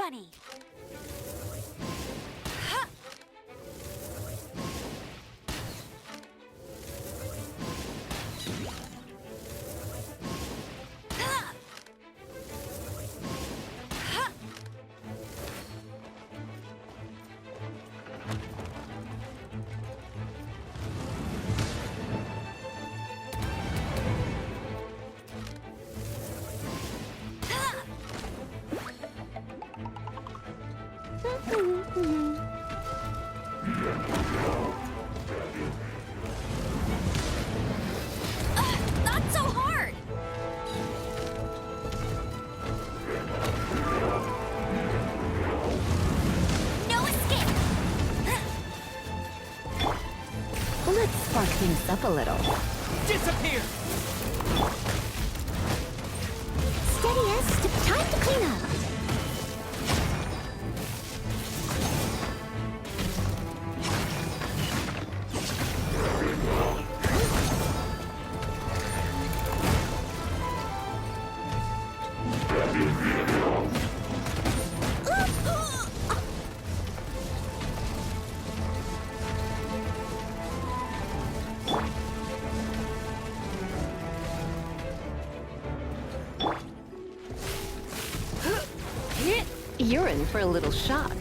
TubeBuddy. Not so hard! No escape! Let's spark things up a little. Disappear! Steadiest, time to clean up. You're in for a little shock.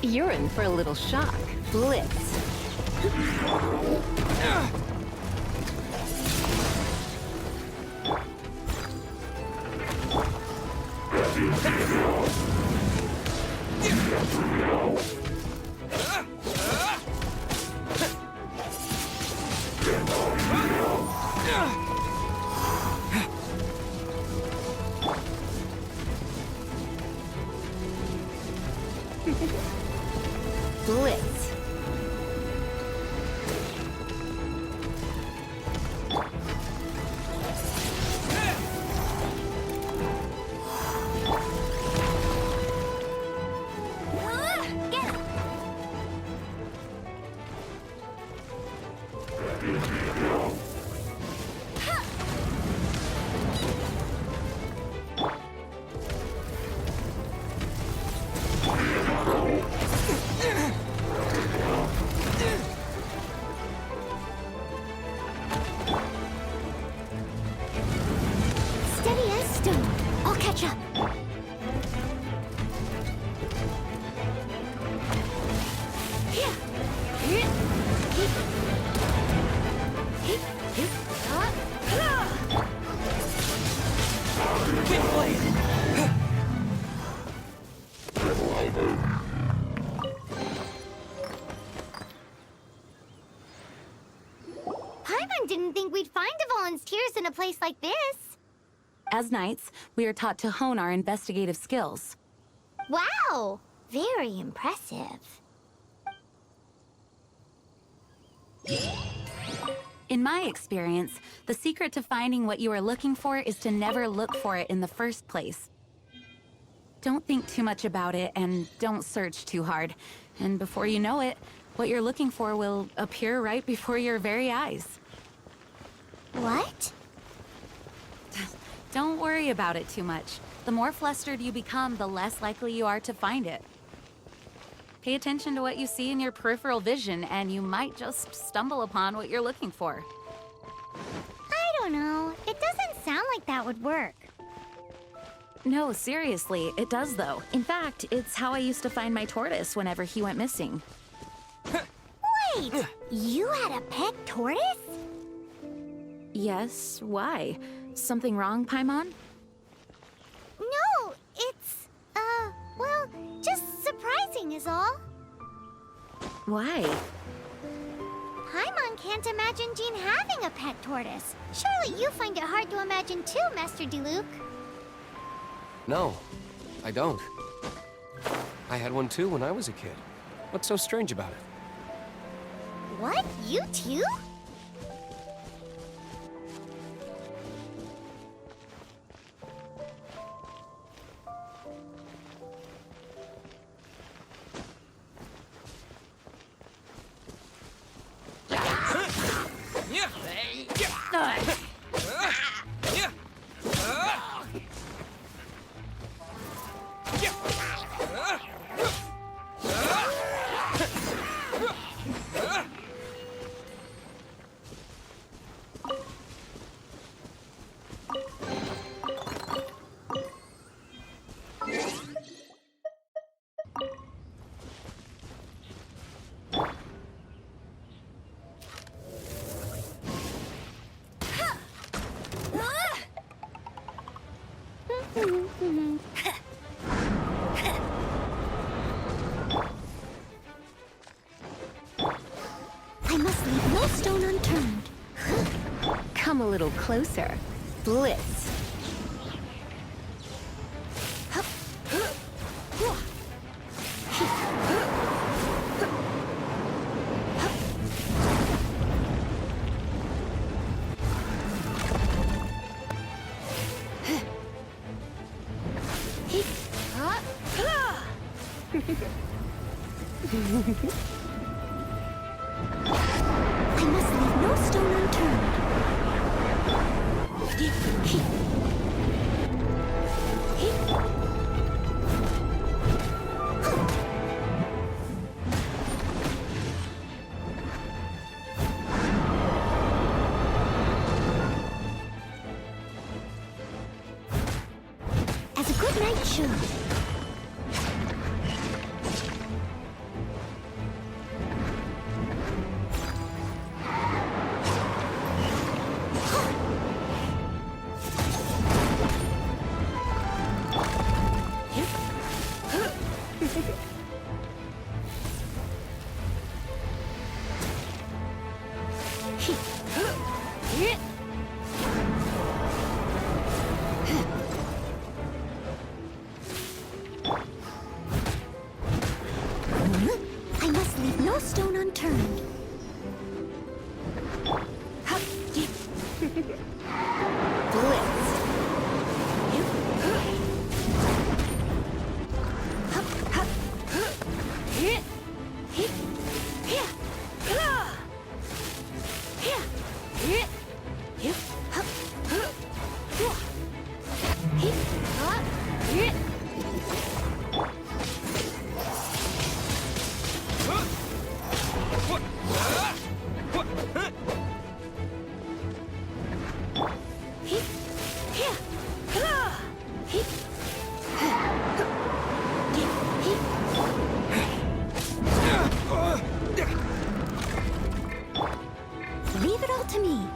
You're in for a little shock. Blitz. Blitz. Get him! Steady as stone. I'll catch up. Get blade! Paimon didn't think we'd find the volunteers in a place like this. As knights, we are taught to hone our investigative skills. Wow! Very impressive. In my experience, the secret to finding what you are looking for is to never look for it in the first place. Don't think too much about it and don't search too hard. And before you know it, what you're looking for will appear right before your very eyes. What? Don't worry about it too much. The more flustered you become, the less likely you are to find it. Pay attention to what you see in your peripheral vision, and you might just stumble upon what you're looking for. I don't know. It doesn't sound like that would work. No, seriously, it does though. In fact, it's how I used to find my tortoise whenever he went missing. Wait! You had a pet tortoise? Yes, why? Something wrong, Paimon? No, it's, well, just surprising is all. Why? Paimon can't imagine Jean having a pet tortoise. Surely you find it hard to imagine too, Master Diluc. No, I don't. I had one too when I was a kid. What's so strange about it? What? You too? I must leave no stone unturned. Come a little closer. Bliss. I must leave no stone unturned. As a good knight should. I must leave no stone unturned. Leave it all to me.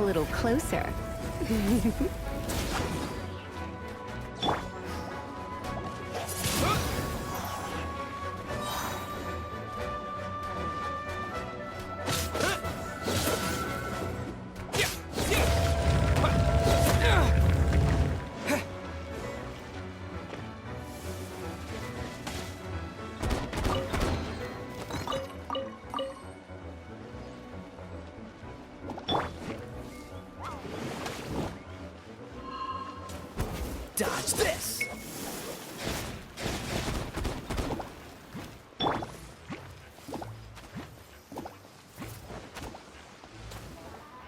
little closer. Dodge this!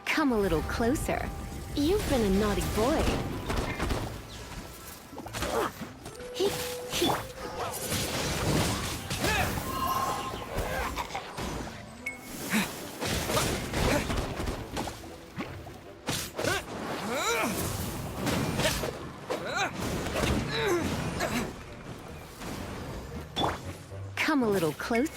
Come a little closer. You've been a naughty boy. Come a little close.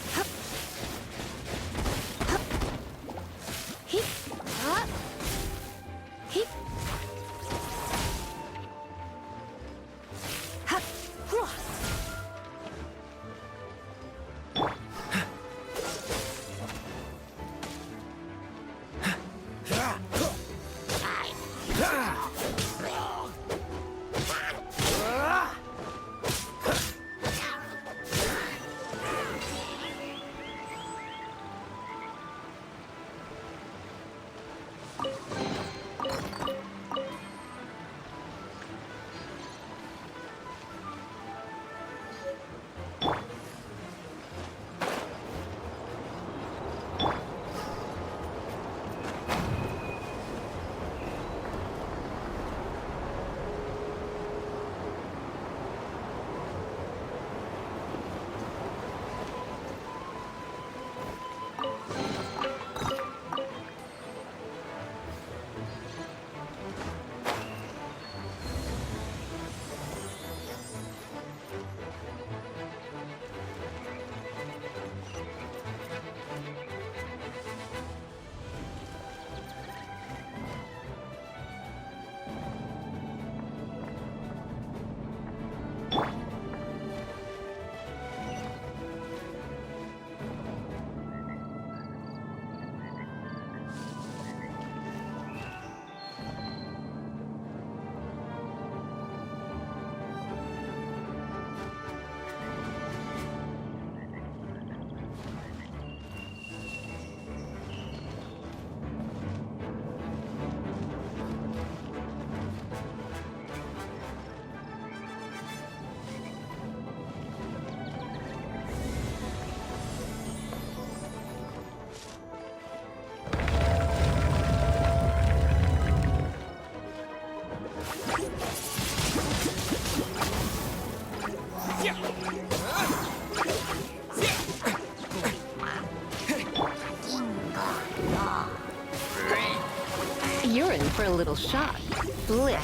You're in for a little shock. Bliss.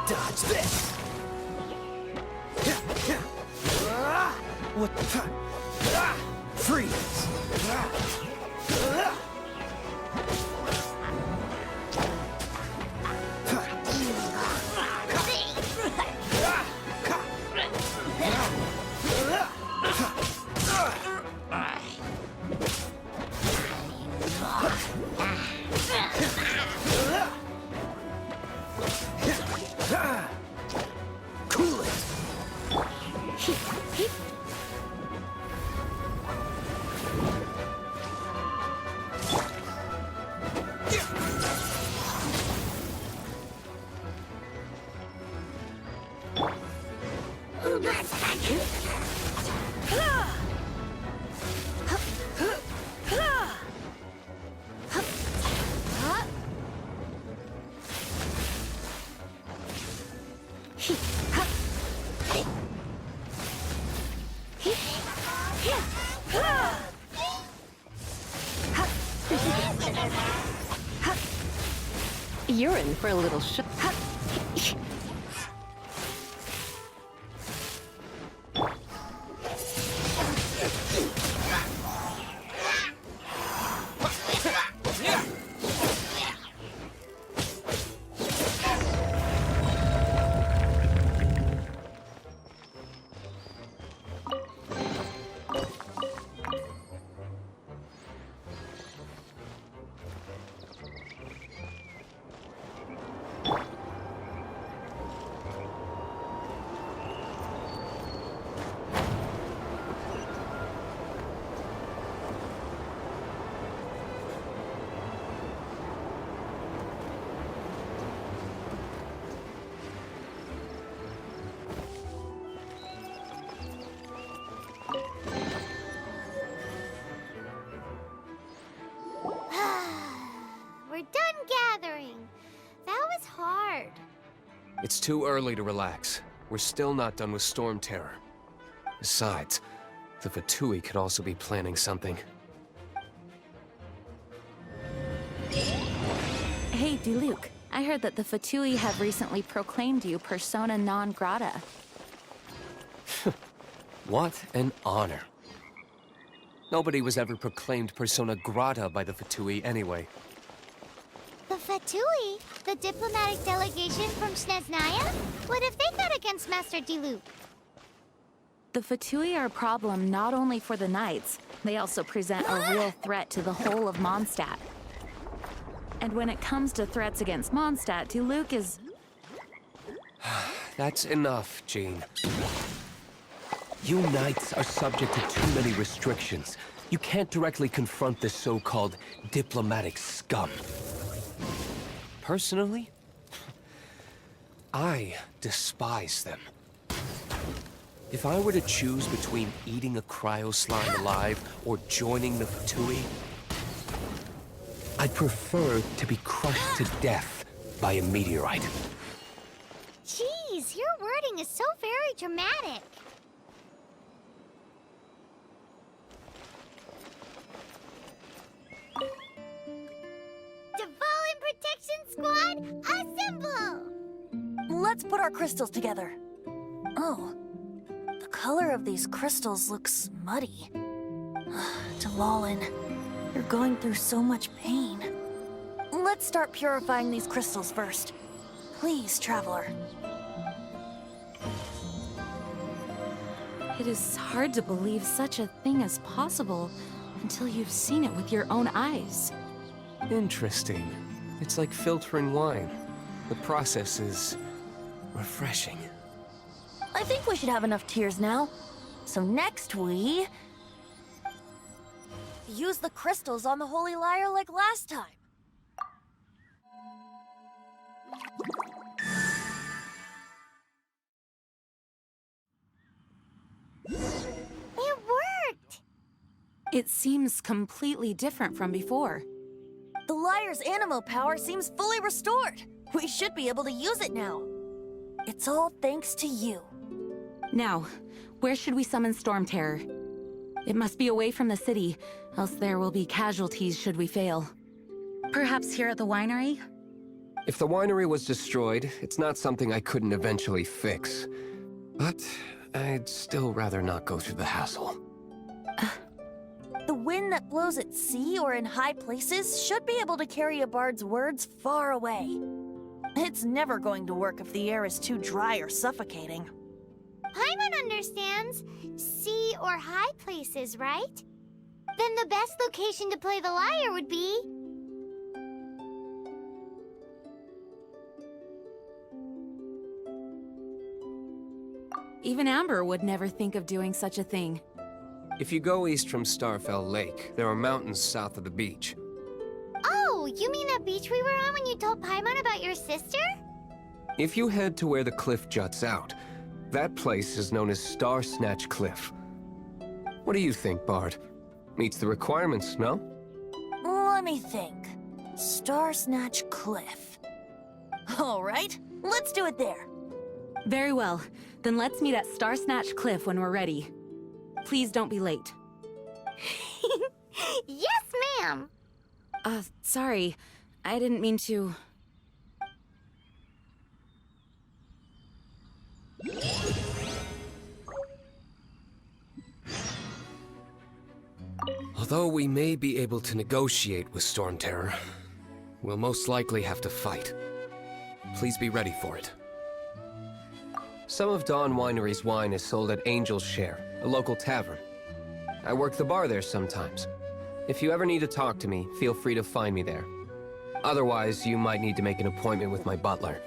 Dodge this! What the? Freeze! Cool it! You're in for a little shock. We're done gathering. That was hard. It's too early to relax. We're still not done with Storm Terror. Besides, the Fatui could also be planning something. Hey, Diluc. I heard that the Fatui have recently proclaimed you persona non grata. What an honor. Nobody was ever proclaimed persona grata by the Fatui anyway. The Fatui? The diplomatic delegation from Sneznaya? What have they got against Master Diluc? The Fatui are a problem not only for the Knights, they also present a real threat to the whole of Mondstadt. And when it comes to threats against Mondstadt, Diluc is... That's enough, Jean. You Knights are subject to too many restrictions. You can't directly confront this so-called diplomatic scum. Personally, I despise them. If I were to choose between eating a cryo slime alive or joining the Fatui, I'd prefer to be crushed to death by a meteorite. Jeez, your wording is so very dramatic. Dvalin Protection Squad, assemble! Let's put our crystals together. Oh, the color of these crystals looks muddy. Dvalin, you're going through so much pain. Let's start purifying these crystals first. Please, Traveler. It is hard to believe such a thing is possible until you've seen it with your own eyes. interesting. It's like filtering wine. The process is refreshing. I think we should have enough tears now. So next we... use the crystals on the Holy Lyre like last time. It worked! It seems completely different from before. The Lyre's animo power seems fully restored. We should be able to use it now. It's all thanks to you. Now, where should we summon Storm Terror? It must be away from the city, else there will be casualties should we fail. Perhaps here at the winery? If the winery was destroyed, it's not something I couldn't eventually fix. But I'd still rather not go through the hassle. The wind that blows at sea or in high places should be able to carry a bard's words far away. It's never going to work if the air is too dry or suffocating. Paimon understands. Sea or high places, right? Then the best location to play the lyre would be... Even Amber would never think of doing such a thing. If you go east from Starfell Lake, there are mountains south of the beach. Oh, you mean that beach we were on when you told Paimon about your sister? If you head to where the cliff juts out, that place is known as Star Snatch Cliff. What do you think, Bard? Meets the requirements, no? Let me think. Star Snatch Cliff. All right, let's do it there. Very well. Then let's meet at Star Snatch Cliff when we're ready. Please don't be late. Yes, ma'am! Sorry. I didn't mean to... Although we may be able to negotiate with Storm Terror, we'll most likely have to fight. Please be ready for it. Some of Dawn Winery's wine is sold at Angel's Share, a local tavern. I work the bar there sometimes. If you ever need to talk to me, feel free to find me there. Otherwise, you might need to make an appointment with my butler.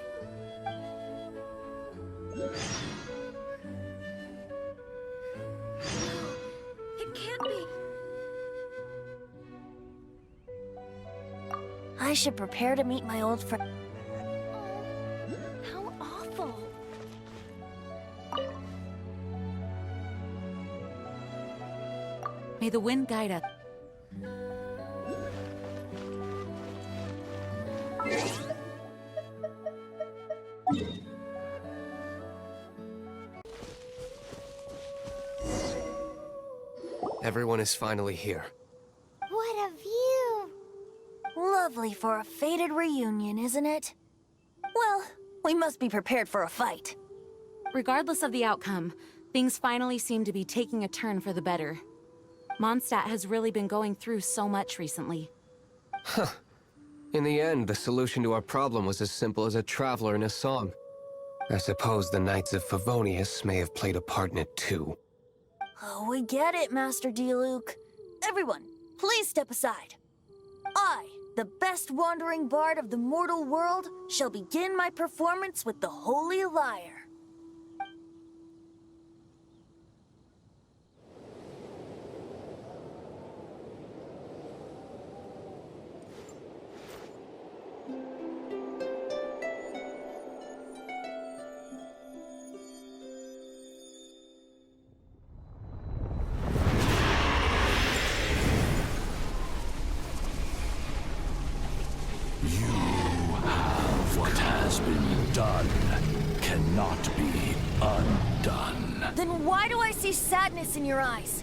It can't be. I should prepare to meet my old friend. How awful. May the wind guide us. Everyone is finally here. What a view! Lovely for a fated reunion, isn't it? Well, we must be prepared for a fight. Regardless of the outcome, things finally seem to be taking a turn for the better. Mondstadt has really been going through so much recently. In the end, the solution to our problem was as simple as a traveler in a song. I suppose the Knights of Favonius may have played a part in it too. Oh, we get it, Master D-Luke. Everyone, please step aside. I, the best wandering bard of the mortal world, shall begin my performance with the Holy Lyre. What has been done cannot be undone. Then why do I see sadness in your eyes?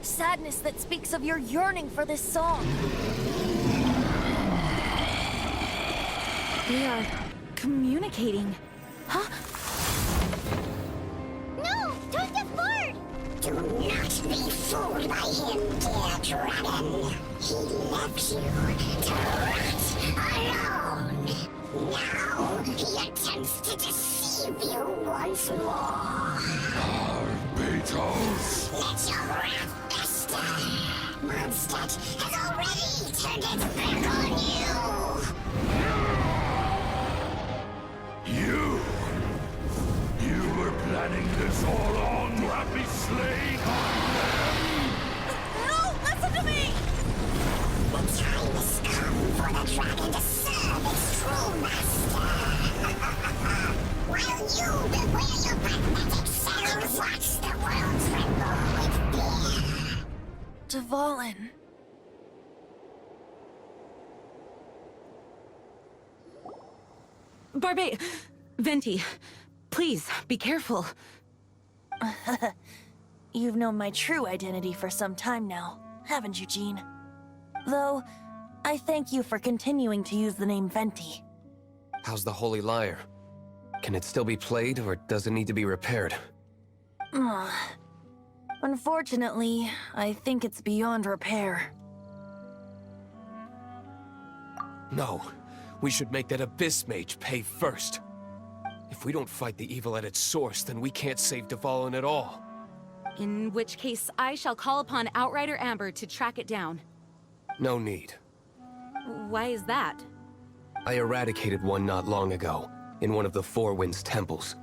Sadness that speaks of your yearning for this song. They are communicating. Huh? No! Don't get bored! Do not be fooled by him, dear dragon. He left you to rot alone. Now he attempts to deceive you once more. Beatles! Let your wrath fester. Mondstadt has already turned its back on you. You were planning this all along to have me slain on them! No! Listen to me! The time has come for the dragon to serve its true master. While you beware your pathetic selves, watch the world tremble with fear. Dvalin. Venti, please, be careful. You've known my true identity for some time now, haven't you, Jean? Though, I thank you for continuing to use the name Venti. How's the Holy Lyre? Can it still be played, or does it need to be repaired? Unfortunately, I think it's beyond repair. No. We should make that Abyss Mage pay first. If we don't fight the evil at its source, then we can't save Dvalin at all. In which case, I shall call upon Outrider Amber to track it down. No need. Why is that? I eradicated one not long ago, in one of the Four Winds temples.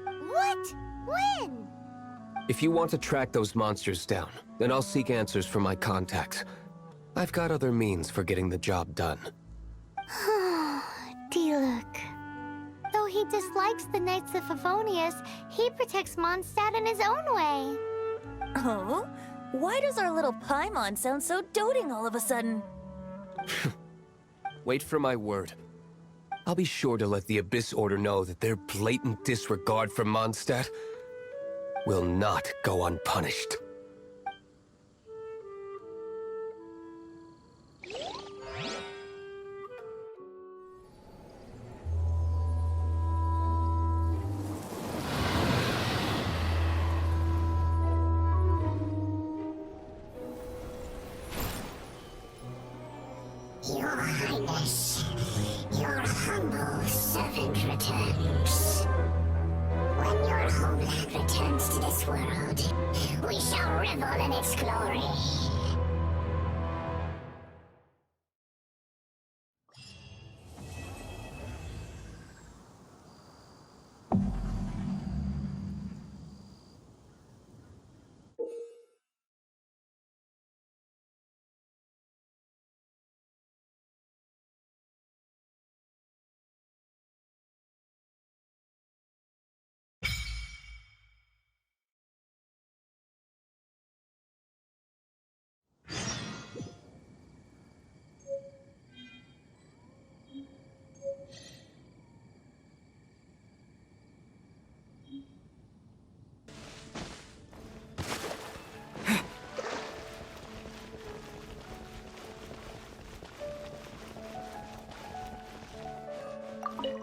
What? When? If you want to track those monsters down, then I'll seek answers from my contacts. I've got other means for getting the job done. D-Luke. Though he dislikes the Knights of Favonius, he protects Mondstadt in his own way. Oh? Why does our little Paimon sound so doting all of a sudden? Wait for my word. I'll be sure to let the Abyss Order know that their blatant disregard for Mondstadt will not go unpunished. Highness. Your humble servant returns. When your homeland returns to this world, we shall revel in its glory.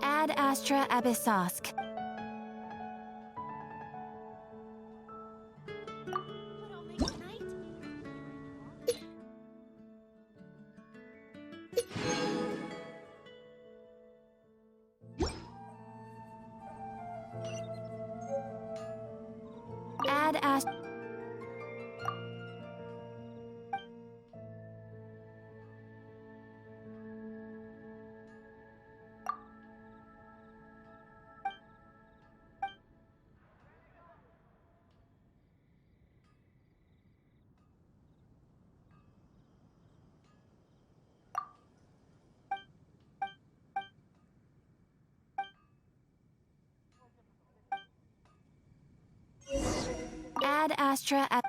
Ad Astra Abyssosk. Ad Astra. Ad Astra Ab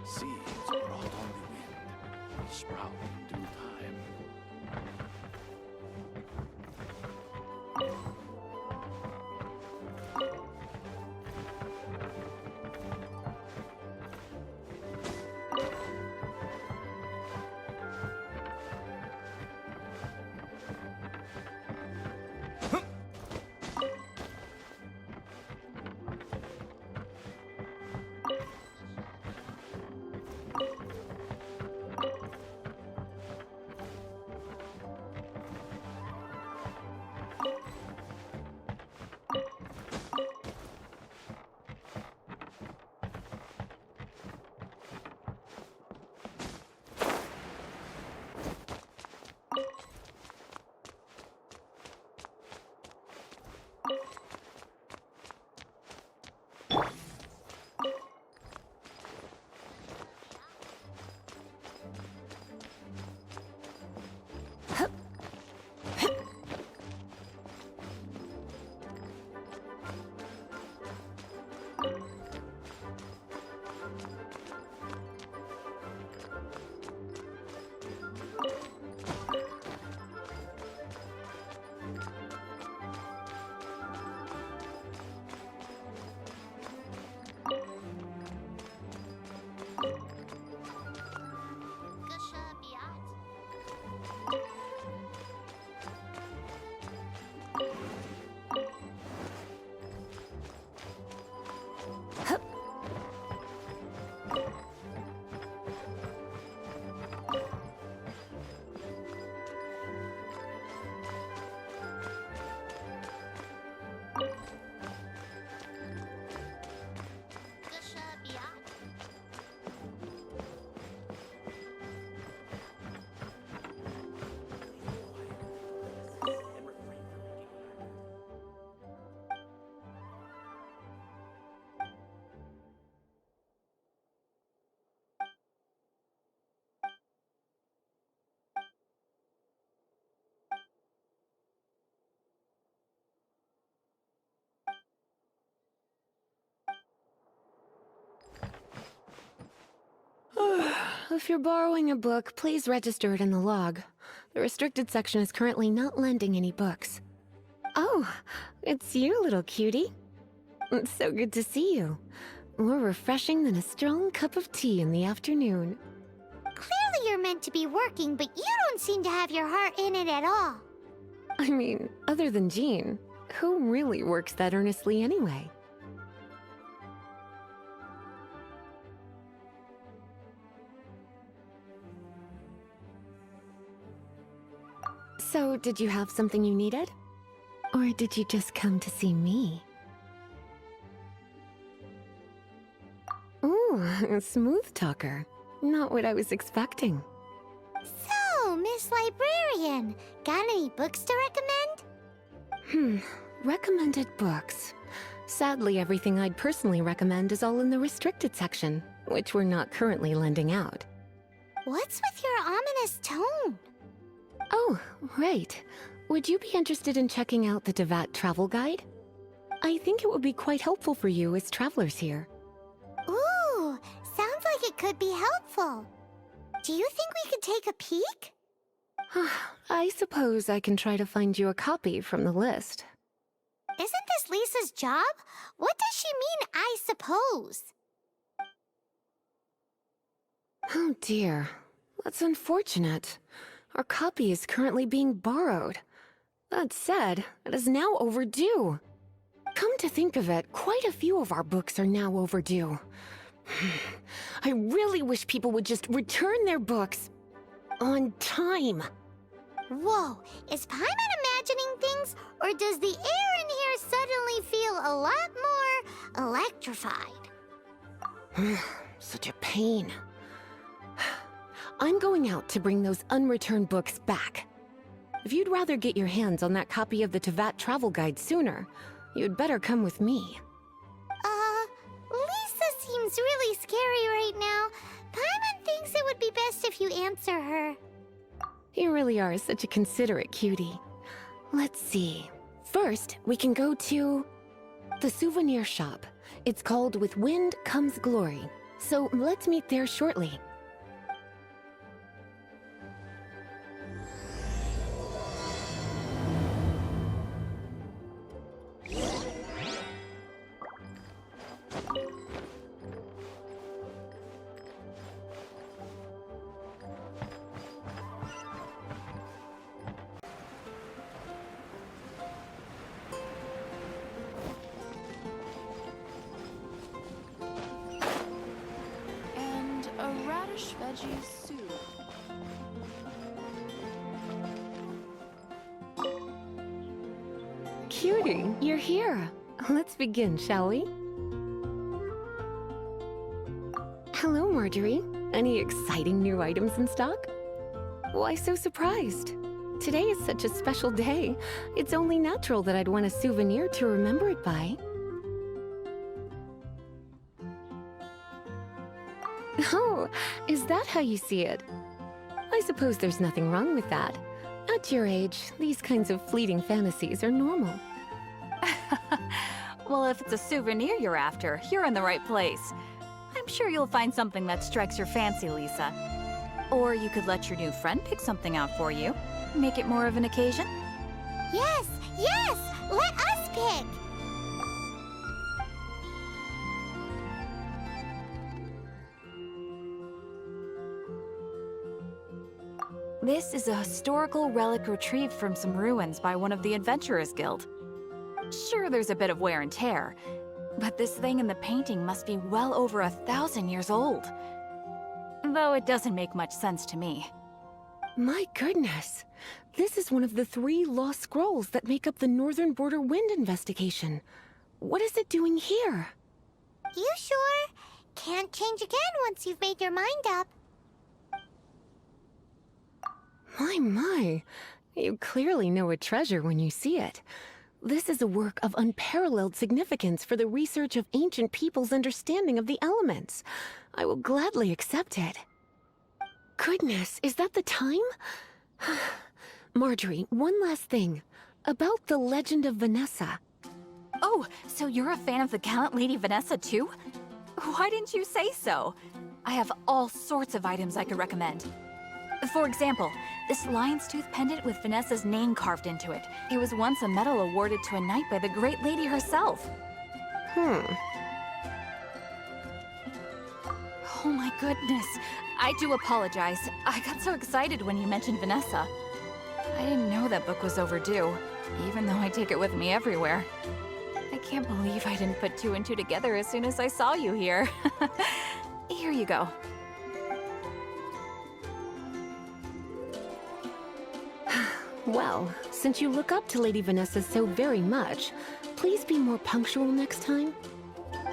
Seeds brought on the wind, sprout in due time. If you're borrowing a book, please register it in the log. The restricted section is currently not lending any books. Oh, it's you, little cutie. It's so good to see you. More refreshing than a strong cup of tea in the afternoon. Clearly you're meant to be working, but you don't seem to have your heart in it at all. I mean, other than Jean, who really works that earnestly anyway? So, did you have something you needed? Or did you just come to see me? Ooh, smooth talker. Not what I was expecting. So, Miss Librarian, got any books to recommend? Recommended books. Sadly, everything I'd personally recommend is all in the restricted section, which we're not currently lending out. What's with your ominous tone? Oh, right. Would you be interested in checking out the Devat travel guide? I think it would be quite helpful for you as travelers here. Ooh, sounds like it could be helpful. Do you think we could take a peek? I suppose I can try to find you a copy from the list. Isn't this Lisa's job? What does she mean, I suppose? Oh dear, that's unfortunate. Our copy is currently being borrowed. That said, it is now overdue. Come to think of it, quite a few of our books are now overdue. I really wish people would just return their books on time. Whoa, is Paimon imagining things, or does the air in here suddenly feel a lot more electrified? Such a pain. I'm going out to bring those unreturned books back. If you'd rather get your hands on that copy of the Tevat travel guide sooner, you'd better come with me. Lisa seems really scary right now. Paimon thinks it would be best if you answer her. You really are such a considerate cutie. Let's see. First, we can go to the souvenir shop. It's called With Wind Comes Glory. So let's meet there shortly. And a radish veggie soup. Cutie, you're here. Let's begin, shall we? Hello, Marjorie. Any exciting new items in stock? Why so surprised? Today is such a special day. It's only natural that I'd want a souvenir to remember it by. Oh, is that how you see it? I suppose there's nothing wrong with that. At your age, these kinds of fleeting fantasies are normal. Well, if it's a souvenir you're after, you're in the right place. I'm sure you'll find something that strikes your fancy, Lisa. Or you could let your new friend pick something out for you. Make it more of an occasion. Yes, yes! Let us pick! This is a historical relic retrieved from some ruins by one of the Adventurers Guild. Sure, there's a bit of wear and tear, but this thing in the painting must be well over 1,000 years old. Though it doesn't make much sense to me. My goodness! This is one of the 3 lost scrolls that make up the Northern Border Wind investigation. What is it doing here? You sure? Can't change again once you've made your mind up. My. You clearly know a treasure when you see it. This is a work of unparalleled significance for the research of ancient people's understanding of the elements. I will gladly accept it. Goodness, is that the time? Marjorie, one last thing. About the legend of Vanessa. Oh, so you're a fan of the gallant Lady Vanessa too? Why didn't you say so? I have all sorts of items I could recommend. For example, this lion's tooth pendant with Vanessa's name carved into it. It was once a medal awarded to a knight by the great lady herself. Oh my goodness. I do apologize. I got so excited when you mentioned Vanessa. I didn't know that book was overdue, even though I take it with me everywhere. I can't believe I didn't put two and two together as soon as I saw you here. Here you go. Well, since you look up to Lady Vanessa so very much, please be more punctual next time.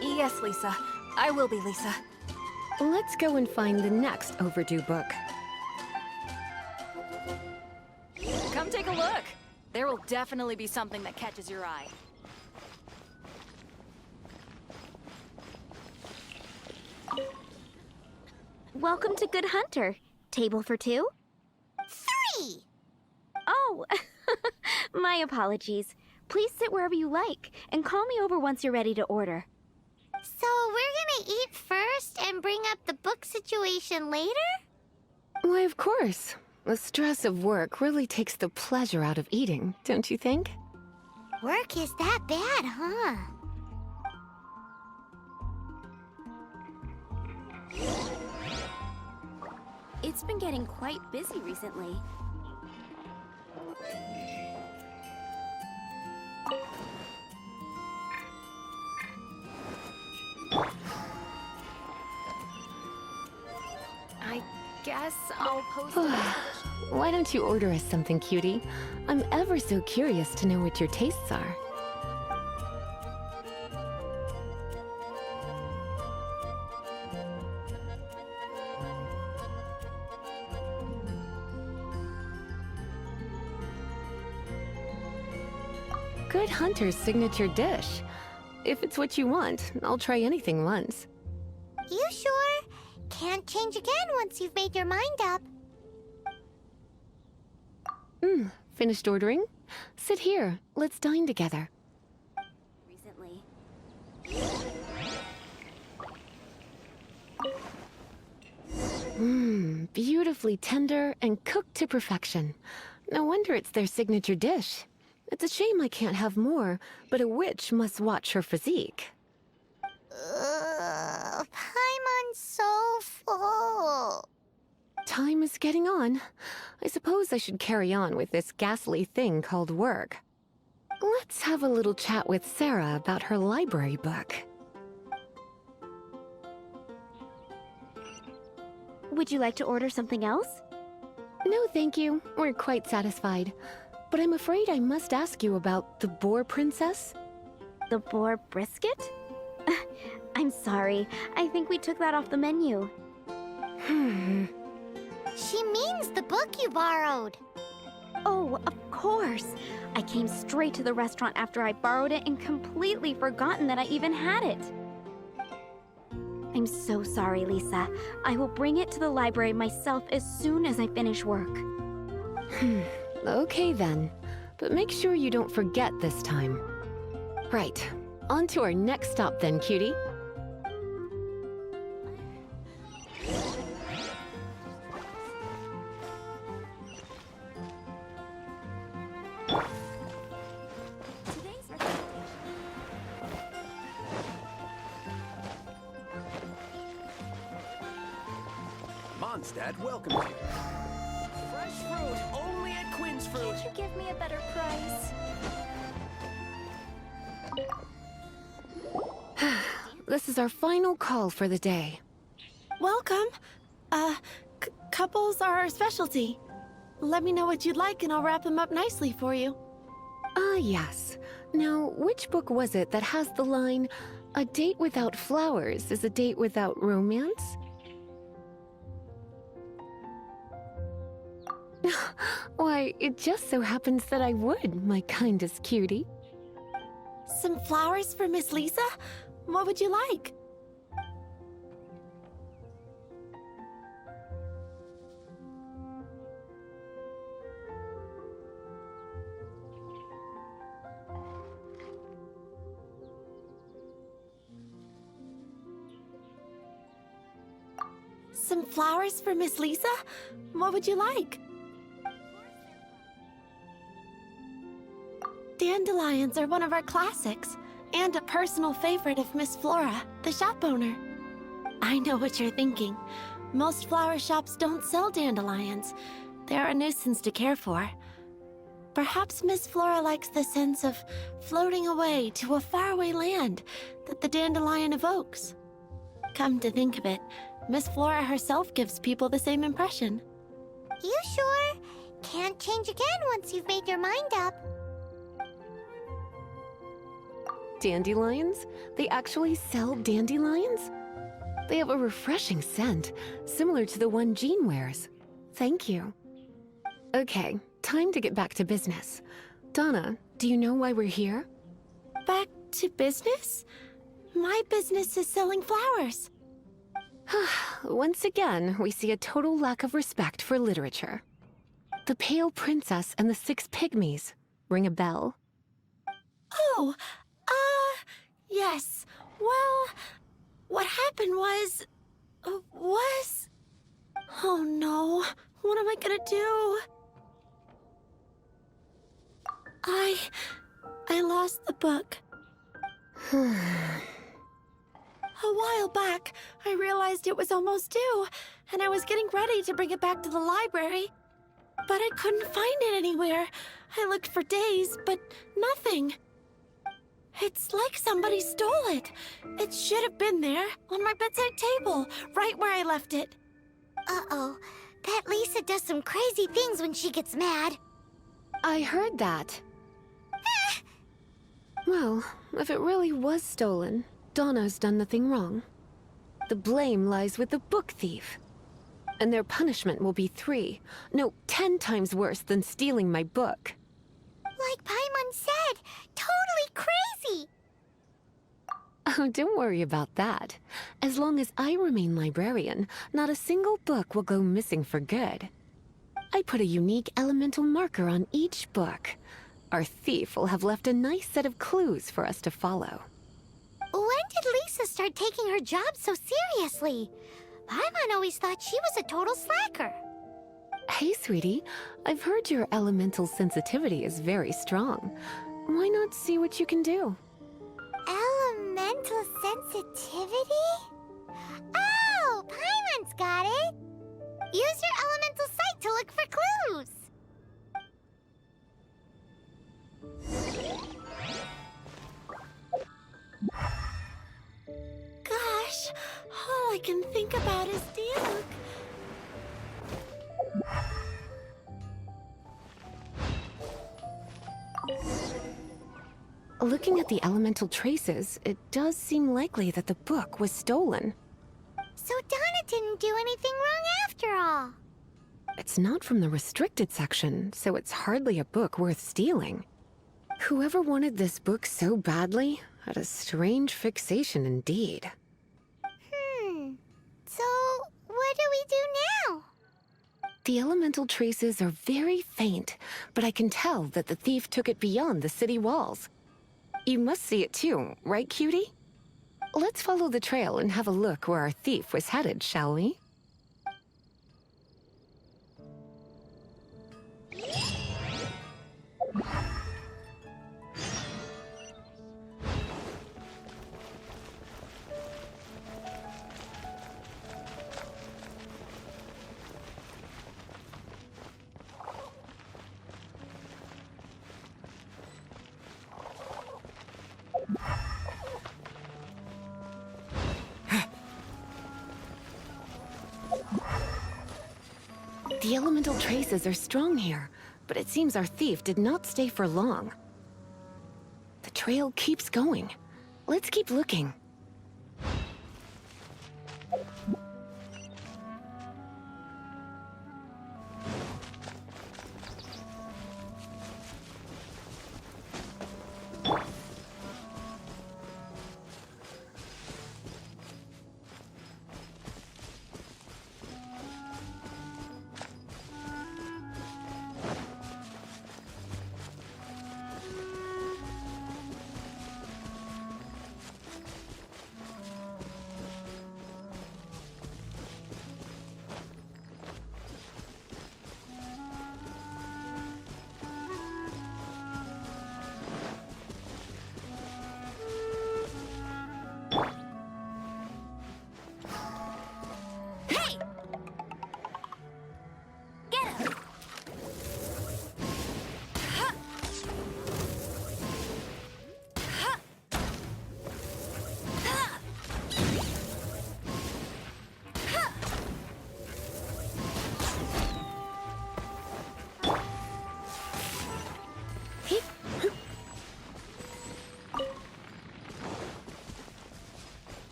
Yes, Lisa. I will be, Lisa. Let's go and find the next overdue book. Come take a look. There will definitely be something that catches your eye. Welcome to Good Hunter. Table for two? 3! Oh, my apologies. Please sit wherever you like, and call me over once you're ready to order. So we're gonna eat first and bring up the book situation later? Why, of course. The stress of work really takes the pleasure out of eating, don't you think? Work is that bad, huh? It's been getting quite busy recently. I guess I'll post it. Why don't you order us something, cutie? I'm ever so curious to know what your tastes are. Good Hunter's signature dish. If it's what you want, I'll try anything once. You sure? Can't change again once you've made your mind up. Finished ordering? Sit here. Let's dine together. Recently. Beautifully tender and cooked to perfection. No wonder it's their signature dish. It's a shame I can't have more, but a witch must watch her physique. Paimon's so full. Time is getting on. I suppose I should carry on with this ghastly thing called work. Let's have a little chat with Sarah about her library book. Would you like to order something else? No, thank you. We're quite satisfied. But I'm afraid I must ask you about the boar princess. The boar brisket? I'm sorry. I think we took that off the menu. She means the book you borrowed. Oh, of course. I came straight to the restaurant after I borrowed it and completely forgotten that I even had it. I'm so sorry, Lisa. I will bring it to the library myself as soon as I finish work. Okay then. But make sure you don't forget this time. Right. On to our next stop then, cutie. Mondstadt welcomes you. Fresh fruit only at Quinn's Fruit. Can't you give me a better price? This is our final call for the day. Welcome. Couples are our specialty. Let me know what you'd like and I'll wrap them up nicely for you. Ah, yes. Now, which book was it that has the line, "A date without flowers is a date without romance"? Why, it just so happens that I would, my kindest cutie. Some flowers for Miss Lisa? What would you like? Some flowers for Miss Lisa? What would you like? Dandelions are one of our classics, and a personal favorite of Miss Flora, the shop owner. I know what you're thinking. Most flower shops don't sell dandelions. They're a nuisance to care for. Perhaps Miss Flora likes the sense of floating away to a faraway land that the dandelion evokes. Come to think of it, Miss Flora herself gives people the same impression. You sure? Can't change again once you've made your mind up. Dandelions? They actually sell dandelions? They have a refreshing scent, similar to the one Jean wears. Thank you. Okay, time to get back to business. Donna, do you know why we're here? Back to business? My business is selling flowers. Once again, we see a total lack of respect for literature. The Pale Princess and the Six Pygmies. Ring a bell? Oh, yes. Well, what happened was... Oh no, what am I gonna do? I lost the book. A while back, I realized it was almost due, and I was getting ready to bring it back to the library. But I couldn't find it anywhere. I looked for days, but nothing. It's like somebody stole it. It should have been there, on my bedside table, right where I left it. Uh-oh. That Lisa does some crazy things when she gets mad. I heard that. Well, if it really was stolen, Donna's done nothing wrong. The blame lies with the book thief. And their punishment will be 10 times worse than stealing my book. Like Paimon said, totally crazy! Oh, don't worry about that. As long as I remain librarian, not a single book will go missing for good. I put a unique elemental marker on each book. Our thief will have left a nice set of clues for us to follow. When did Lisa start taking her job so seriously? Paimon always thought she was a total slacker. Hey, sweetie. I've heard your elemental sensitivity is very strong. Why not see what you can do? Elemental sensitivity? Oh, Paimon's got it! Use your elemental sight to look for clues! Gosh, all I can think about is Diluc. Looking at the elemental traces, it does seem likely that the book was stolen. So Donna didn't do anything wrong after all. It's not from the restricted section, so it's hardly a book worth stealing. Whoever wanted this book so badly had a strange fixation indeed. So what do we do now? The elemental traces are very faint, but I can tell that the thief took it beyond the city walls. You must see it too, right, cutie? Let's follow the trail and have a look where our thief was headed, shall we? The elemental traces are strong here, but it seems our thief did not stay for long. The trail keeps going. Let's keep looking.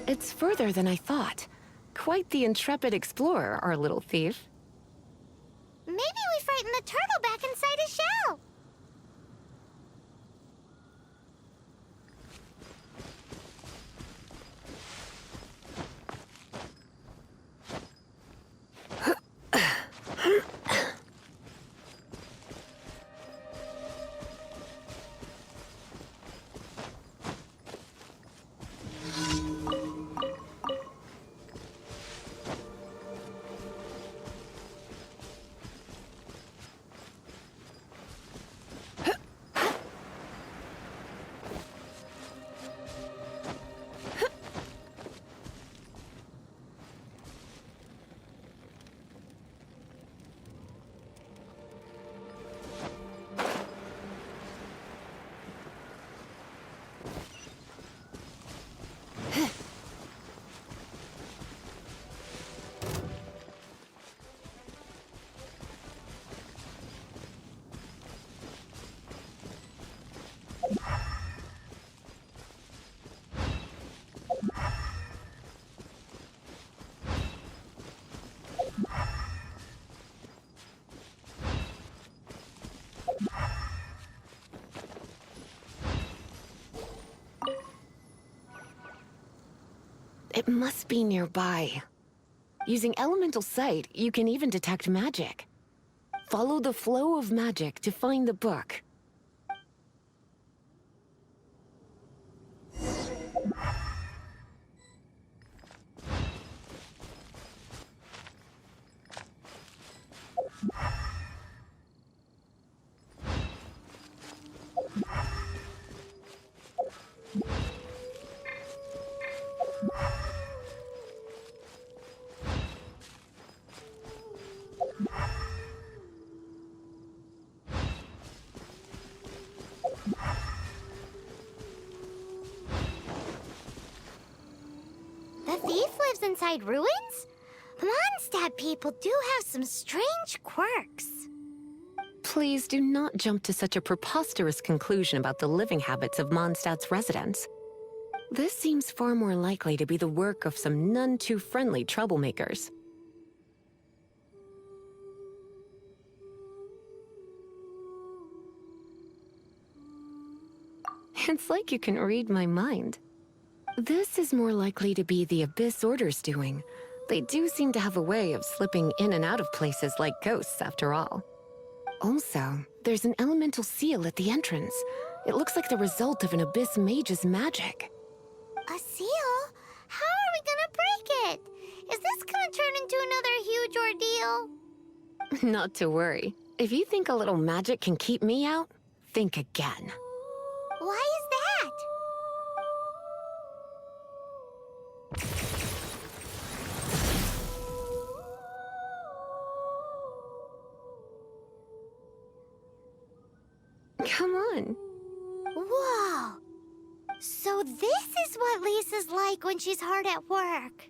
It's further than I thought. Quite the intrepid explorer, our little thief. Maybe we frightened the turtle back inside his shell. It must be nearby. Using elemental sight, you can even detect magic. Follow the flow of magic to find the book. The thief lives inside ruins? Mondstadt people do have some strange quirks. Please do not jump to such a preposterous conclusion about the living habits of Mondstadt's residents. This seems far more likely to be the work of some none-too-friendly troublemakers. It's like you can read my mind. This is more likely to be the Abyss Order's doing. They do seem to have a way of slipping in and out of places like ghosts, after all. Also, there's an elemental seal at the entrance. It looks like the result of an Abyss mage's magic. A seal? How are we gonna break it? Is this gonna turn into another huge ordeal? Not to worry. If you think a little magic can keep me out, think again. Why is that? Come on. Whoa! So this is what Lisa's like when she's hard at work.